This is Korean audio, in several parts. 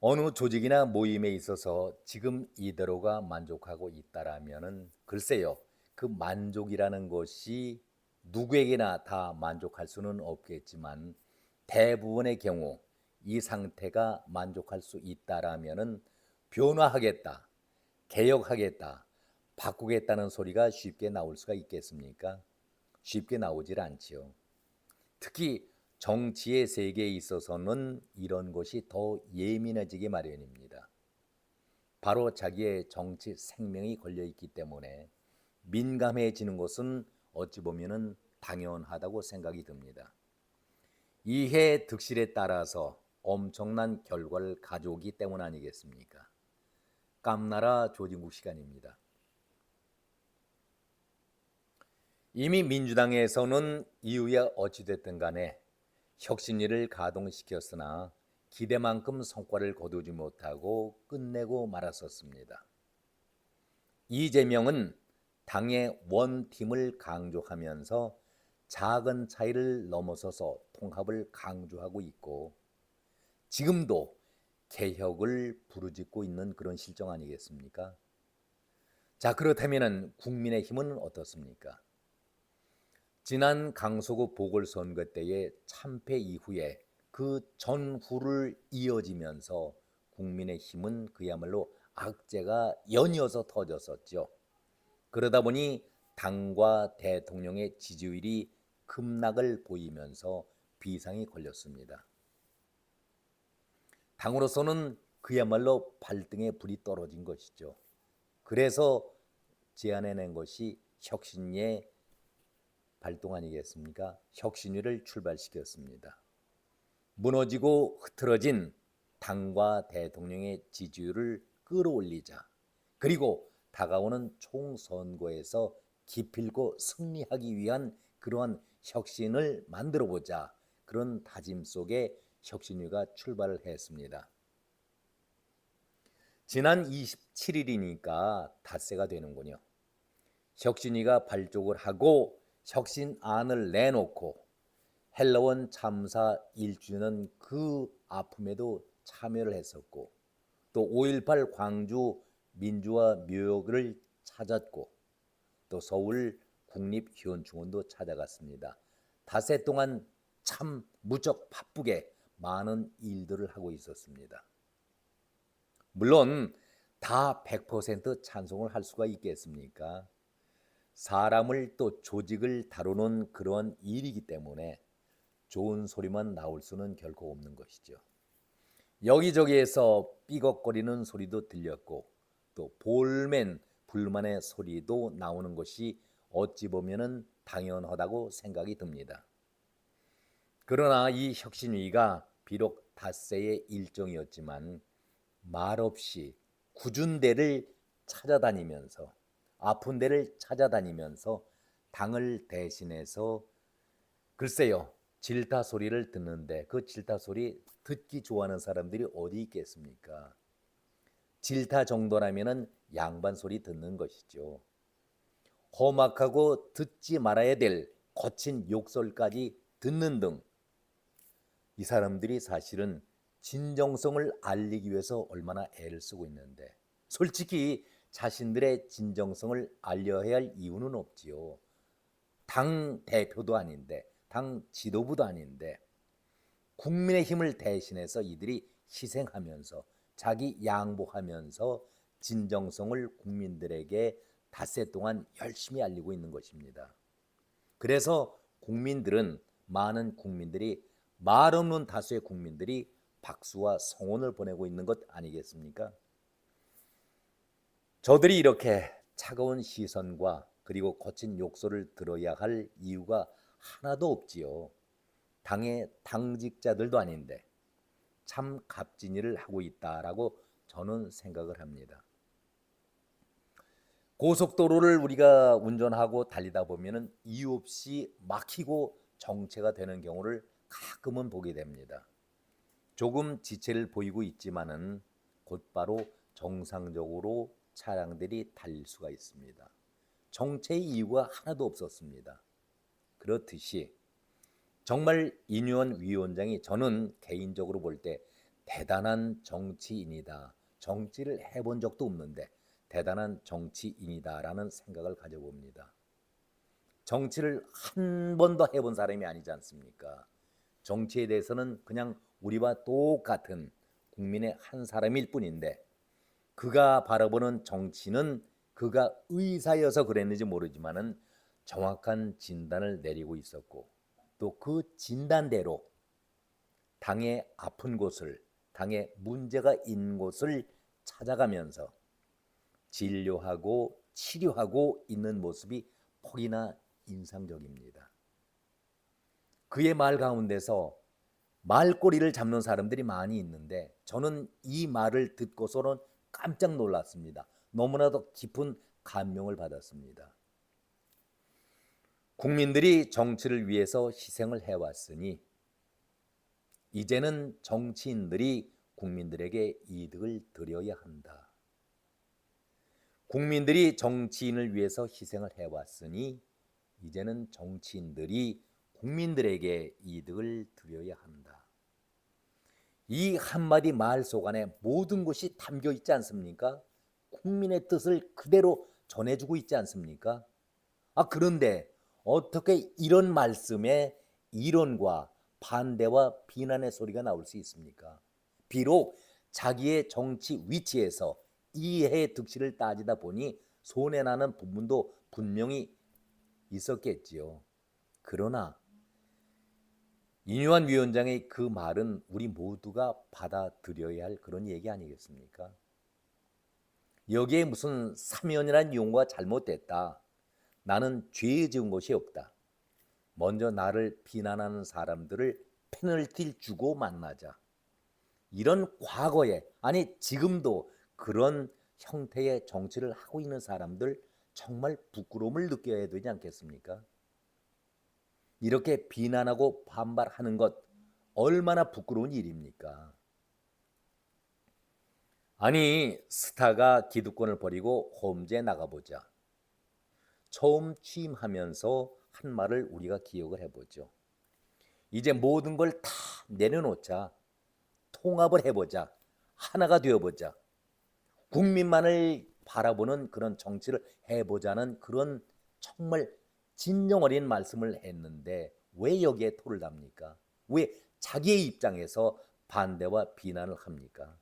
어느 조직이나 모임에 있어서 지금 이대로가 만족하고 있다라면은 글쎄요. 그 만족이라는 것이 누구에게나 다 만족할 수는 없겠지만 대부분의 경우 이 상태가 만족할 수 있다라면은 변화하겠다, 개혁하겠다, 바꾸겠다는 소리가 쉽게 나올 수가 있겠습니까? 쉽게 나오질 않지요. 특히 정치의 세계에 있어서는 이런 것이 더 예민해지기 마련입니다. 바로 자기의 정치 생명이 걸려 있기 때문에 민감해지는 것은 어찌 보면은 당연하다고 생각이 듭니다. 이해 득실에 따라서 엄청난 결과를 가져오기 때문 아니겠습니까? 깜나라 조진국 시간입니다. 이미 민주당에서는 이후에 어찌됐든 간에 혁신위를 가동시켰으나 기대만큼 성과를 거두지 못하고 끝내고 말았었습니다. 이재명은 당의 원팀을 강조하면서 작은 차이를 넘어서서 통합을 강조하고 있고 지금도 개혁을 부르짖고 있는 그런 실정 아니겠습니까? 자, 그렇다면 국민의힘은 어떻습니까? 지난 강서구 보궐선거 때의 참패 이후에 그 전후를 이어지면서 국민의힘은 그야말로 악재가 연이어서 터졌었죠. 그러다 보니 당과 대통령의 지지율이 급락을 보이면서 비상이 걸렸습니다. 당으로서는 그야말로 발등에 불이 떨어진 것이죠. 그래서 제안해낸 것이 혁신의 발동 아니겠습니까? 혁신위를 출발시켰습니다. 무너지고 흐트러진 당과 대통령의 지지율을 끌어올리자. 그리고 다가오는 총선거에서 기필코 승리하기 위한 그러한 혁신을 만들어보자. 그런 다짐 속에 혁신위가 출발을 했습니다. 지난 27일이니까 닷새가 되는군요. 혁신위가 발족을 하고 혁신안을 내놓고 헬로원 참사 1주년 그 아픔에도 참여를 했었고 또 5.18 광주 민주화 묘역을 찾았고 또 서울 국립현충원도 찾아갔습니다. 닷새 동안 참 무척 바쁘게 많은 일들을 하고 있었습니다. 물론 다 100% 찬송을 할 수가 있겠습니까? 사람을 또 조직을 다루는 그런 일이기 때문에 좋은 소리만 나올 수는 결코 없는 것이죠. 여기저기에서 삐걱거리는 소리도 들렸고 또 볼멘 불만의 소리도 나오는 것이 어찌 보면은 당연하다고 생각이 듭니다. 그러나 이 혁신위가 비록 닷새의 일정이었지만 말없이 굳은 데를 찾아다니면서 아픈 데를 찾아다니면서 당을 대신해서 글쎄요 질타 소리를 듣는데 그 질타 소리 듣기 좋아하는 사람들이 어디 있겠습니까? 질타 정도라면은 양반 소리 듣는 것이죠. 험악하고 듣지 말아야 될 거친 욕설까지 듣는 등 이 사람들이 사실은 진정성을 알리기 위해서 얼마나 애를 쓰고 있는데 솔직히 자신들의 진정성을 알려야 할 이유는 없지요. 당 대표도 아닌데 당 지도부도 아닌데 국민의 힘을 대신해서 이들이 희생하면서 자기 양보하면서 진정성을 국민들에게 닷새 동안 열심히 알리고 있는 것입니다. 그래서 국민들은 많은 국민들이 말 없는 다수의 국민들이 박수와 성원을 보내고 있는 것 아니겠습니까? 저들이 이렇게 차가운 시선과 그리고 거친 욕설을 들어야 할 이유가 하나도 없지요. 당의 당직자들도 아닌데 참 값진 일을 하고 있다라고 저는 생각을 합니다. 고속도로를 우리가 운전하고 달리다 보면은 이유 없이 막히고 정체가 되는 경우를 가끔은 보게 됩니다. 조금 지체를 보이고 있지만은 곧바로 정상적으로 차량들이 달릴 수가 있습니다. 정체의 이유가 하나도 없었습니다. 그렇듯이 정말 인유한 위원장이 저는 개인적으로 볼 때 대단한 정치인이다. 정치를 해본 적도 없는데 대단한 정치인이다라는 생각을 가져봅니다. 정치를 한 번도 해본 사람이 아니지 않습니까? 정치에 대해서는 그냥 우리와 똑같은 국민의 한 사람일 뿐인데 그가 바라보는 정치는 그가 의사여서 그랬는지 모르지만은 정확한 진단을 내리고 있었고 또 그 진단대로 당의 아픈 곳을 당의 문제가 있는 곳을 찾아가면서 진료하고 치료하고 있는 모습이 폭이나 인상적입니다. 그의 말 가운데서 말꼬리를 잡는 사람들이 많이 있는데 저는 이 말을 듣고서는 깜짝 놀랐습니다. 너무나도 깊은 감명을 받았습니다. 국민들이 정치를 위해서 희생을 해왔으니 이제는 정치인들이 국민들에게 이득을 드려야 한다. 국민들이 정치인을 위해서 희생을 해왔으니 이제는 정치인들이 국민들에게 이득을 드려야 한다. 이 한마디 말 속 안에 모든 것이 담겨 있지 않습니까? 국민의 뜻을 그대로 전해주고 있지 않습니까? 그런데 어떻게 이런 말씀에 이론과 반대와 비난의 소리가 나올 수 있습니까? 비록 자기의 정치 위치에서 이해 득실을 따지다 보니 손해나는 부분도 분명히 있었겠지요. 그러나 이뇨한 위원장의 그 말은 우리 모두가 받아들여야 할 그런 얘기 아니겠습니까? 여기에 무슨 사면이라는 용어가 잘못됐다. 나는 죄 지은 것이 없다. 먼저 나를 비난하는 사람들을 페널티를 주고 만나자. 이런 과거에 아니 지금도 그런 형태의 정치를 하고 있는 사람들 정말 부끄러움을 느껴야 되지 않겠습니까? 이렇게 비난하고 반발하는 것 얼마나 부끄러운 일입니까? 아니 스타가 기득권을 버리고 홈즈에 나가보자. 처음 취임하면서 한 말을 우리가 기억을 해보죠. 이제 모든 걸 다 내려놓자. 통합을 해보자. 하나가 되어보자. 국민만을 바라보는 그런 정치를 해보자는 그런 정말 진정 어린 말씀을 했는데 왜 여기에 토를 답니까? 왜 자기의 입장에서 반대와 비난을 합니까?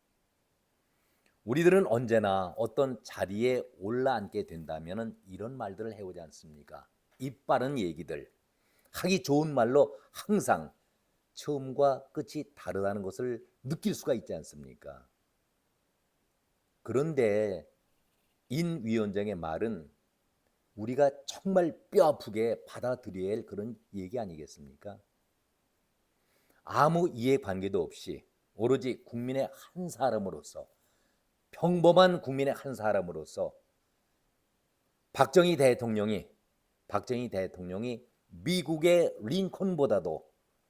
우리들은 언제나 어떤 자리에 올라앉게 된다면 이런 말들을 해오지 않습니까? 입 바른 얘기들, 하기 좋은 말로 항상 처음과 끝이 다르다는 것을 느낄 수가 있지 않습니까? 그런데 인 위원장의 말은 우리가 정말 뼈아프게 받아들여야 할 그런 얘기 아니겠습니까? 아무 이해관계도 없이 오로지 국민의 한 사람으로서 평범한 국민의 한 사람으로서 박정희 대통령이 미국의 링컨보다도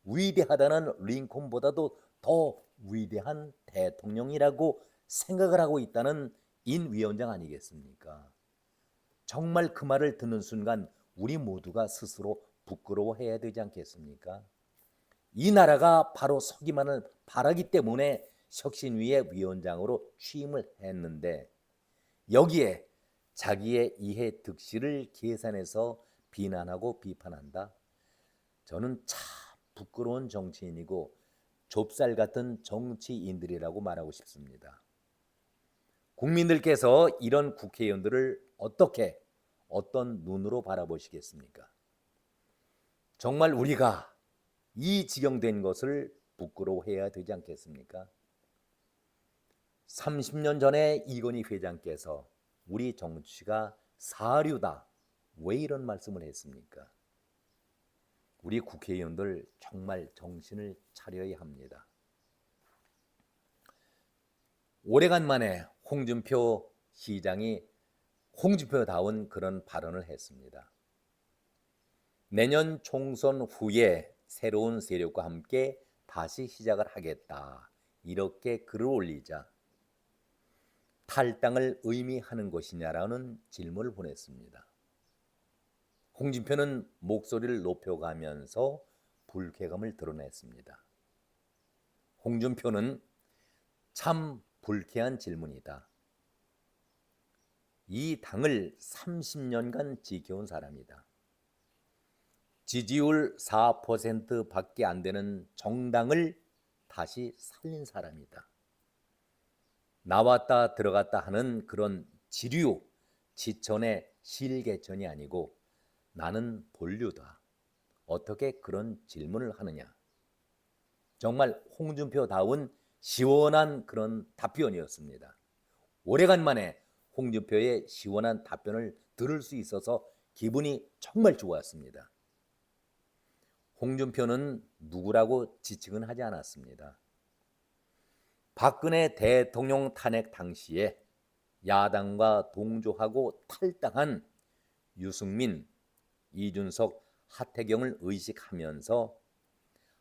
위대하다는 링컨보다도 더 위대한 대통령이라고 생각을 하고 있다는 인 위원장 아니겠습니까? 정말 그 말을 듣는 순간 우리 모두가 스스로 부끄러워해야 되지 않겠습니까? 이 나라가 바로 서기만을 바라기 때문에 혁신위의 위원장으로 취임을 했는데 여기에 자기의 이해 득실을 계산해서 비난하고 비판한다. 저는 참 부끄러운 정치인이고 좁쌀 같은 정치인들이라고 말하고 싶습니다. 국민들께서 이런 국회의원들을 어떤 눈으로 바라보시겠습니까? 정말 우리가 이 지경 된 것을 부끄러워해야 되지 않겠습니까? 30년 전에 이건희 회장께서 우리 정치가 사류다. 왜 이런 말씀을 했습니까? 우리 국회의원들 정말 정신을 차려야 합니다. 오래간만에 홍준표 시장이 홍준표다운 그런 발언을 했습니다. 내년 총선 후에 새로운 세력과 함께 다시 시작을 하겠다. 이렇게 글을 올리자 탈당을 의미하는 것이냐라는 질문을 보냈습니다. 홍준표는 목소리를 높여가면서 불쾌감을 드러냈습니다. 홍준표는 참 불쾌한 질문이다. 이 당을 30년간 지켜온 사람이다. 지지율 4%밖에 안 되는 정당을 다시 살린 사람이다. 나왔다 들어갔다 하는 그런 지류, 지천의 실개천이 아니고 나는 본류다. 어떻게 그런 질문을 하느냐. 정말 홍준표다운 시원한 그런 답변이었습니다. 오래간만에 홍준표의 시원한 답변을 들을 수 있어서 기분이 정말 좋았습니다. 홍준표는 누구라고 지칭은 하지 않았습니다. 박근혜 대통령 탄핵 당시에 야당과 동조하고 탈당한 유승민, 이준석, 하태경을 의식하면서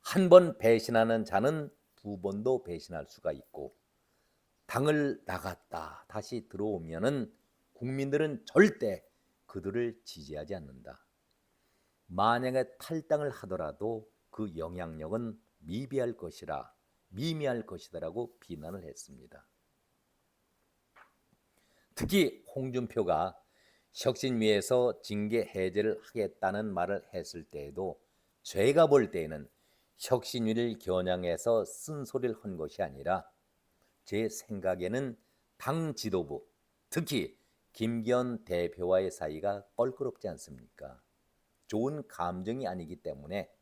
한 번 배신하는 자는 두 번도 배신할 수가 있고 당을 나갔다 다시 들어오면은 국민들은 절대 그들을 지지하지 않는다. 만약에 탈당을 하더라도 그 영향력은 미미할 것이다라고 비난을 했습니다. 특히 홍준표가 혁신위에서 징계 해제를 하겠다는 말을 했을 때에도 제가 볼 때에는 혁신위를 겨냥해서 쓴소리를 한 것이 아니라 제 생각에는 당 지도부, 특히 김기현 대표와의 사이가 껄끄럽지 않습니까? 좋은 감정이 아니기 때문에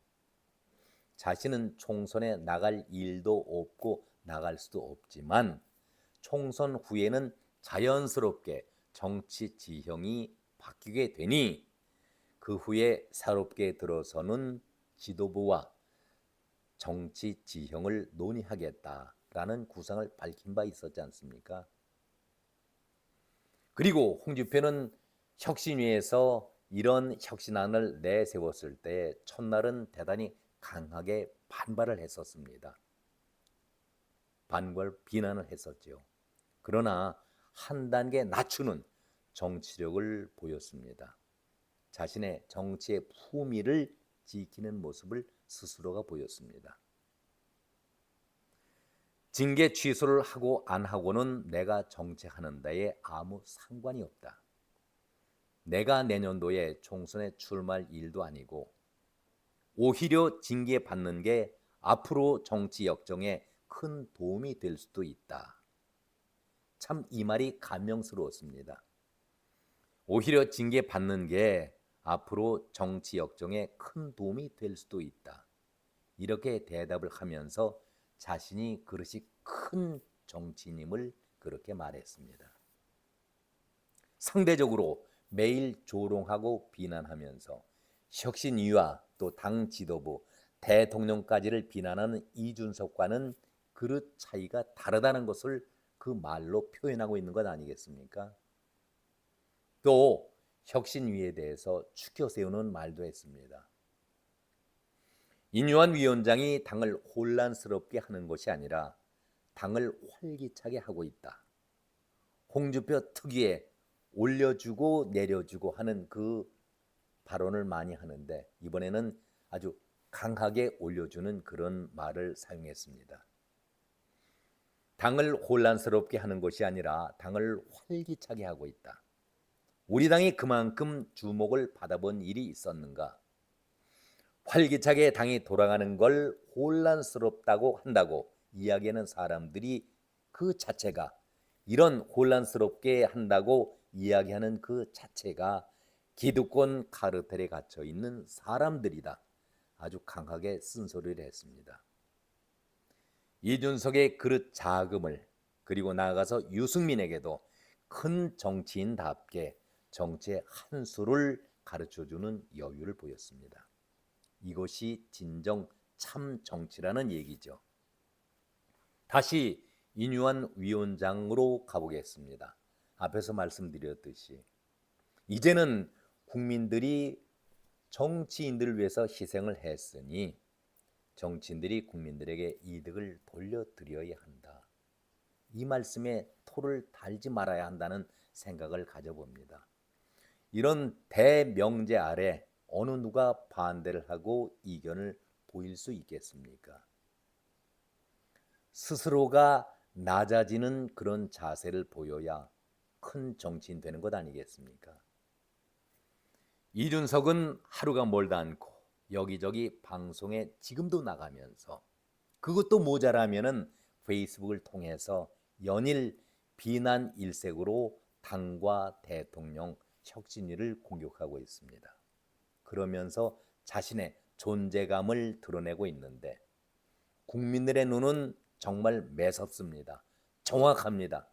자신은 총선에 나갈 일도 없고 나갈 수도 없지만 총선 후에는 자연스럽게 정치 지형이 바뀌게 되니 그 후에 새롭게 들어서는 지도부와 정치 지형을 논의하겠다라는 구상을 밝힌 바 있었지 않습니까? 그리고 홍준표는 혁신위에서 이런 혁신안을 내세웠을 때 첫날은 대단히 강하게 반발을 했었습니다. 비난을 했었죠. 그러나 한 단계 낮추는 정치력을 보였습니다. 자신의 정치의 품위를 지키는 모습을 스스로가 보였습니다. 징계 취소를 하고 안 하고는 내가 정치하는 데에 아무 상관이 없다. 내가 내년도에 총선에 출마할 일도 아니고 오히려 징계받는 게 앞으로 정치 역정에 큰 도움이 될 수도 있다. 참 이 말이 감명스러웠습니다. 오히려 징계받는 게 앞으로 정치 역정에 큰 도움이 될 수도 있다. 이렇게 대답을 하면서 자신이 그릇이 큰 정치인임을 그렇게 말했습니다. 상대적으로 매일 조롱하고 비난하면서 혁신위와 또 당 지도부, 대통령까지를 비난하는 이준석과는 그릇 차이가 다르다는 것을 그 말로 표현하고 있는 것 아니겠습니까? 또 혁신위에 대해서 추켜 세우는 말도 했습니다. 인유한 위원장이 당을 혼란스럽게 하는 것이 아니라 당을 활기차게 하고 있다. 홍준표 특유의 올려주고 내려주고 하는 그 발언을 많이 하는데 이번에는 아주 강하게 올려주는 그런 말을 사용했습니다. 당을 혼란스럽게 하는 것이 아니라 당을 활기차게 하고 있다. 우리 당이 그만큼 주목을 받아본 일이 있었는가? 활기차게 당이 돌아가는 걸 혼란스럽다고 한다고 이야기하는 사람들이 그 자체가 이런 혼란스럽게 한다고 이야기하는 그 자체가 기득권 카르텔에 갇혀 있는 사람들이다. 아주 강하게 쓴소리를 했습니다. 이준석의 그릇 자금을 그리고 나아가서 유승민에게도 큰 정치인답게 정치의 한 수를 가르쳐주는 여유를 보였습니다. 이것이 진정 참 정치라는 얘기죠. 다시 인유한 위원장으로 가보겠습니다. 앞에서 말씀드렸듯이 이제는 국민들이 정치인들을 위해서 희생을 했으니 정치인들이 국민들에게 이득을 돌려드려야 한다. 이 말씀에 토를 달지 말아야 한다는 생각을 가져봅니다. 이런 대명제 아래 어느 누가 반대를 하고 이견을 보일 수 있겠습니까? 스스로가 낮아지는 그런 자세를 보여야 큰 정치인 되는 것 아니겠습니까? 이준석은 하루가 멀다 않고 여기저기 방송에 지금도 나가면서 그것도 모자라면은 페이스북을 통해서 연일 비난 일색으로 당과 대통령 혁신위를 공격하고 있습니다. 그러면서 자신의 존재감을 드러내고 있는데 국민들의 눈은 정말 매섭습니다. 정확합니다.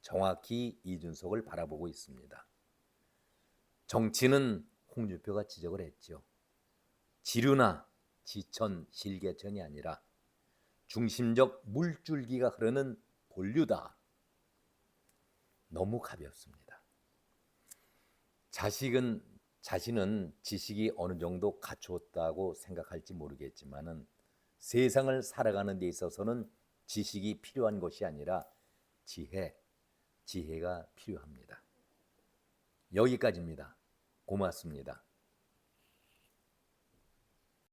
정확히 이준석을 바라보고 있습니다. 정치는 홍준표가 지적을 했죠. 지류나 지천, 실개천이 아니라 중심적 물줄기가 흐르는 본류다. 너무 가볍습니다. 자신은 지식이 어느 정도 갖추었다고 생각할지 모르겠지만은 세상을 살아가는 데 있어서는 지식이 필요한 것이 아니라 지혜가 필요합니다. 여기까지입니다. 고맙습니다.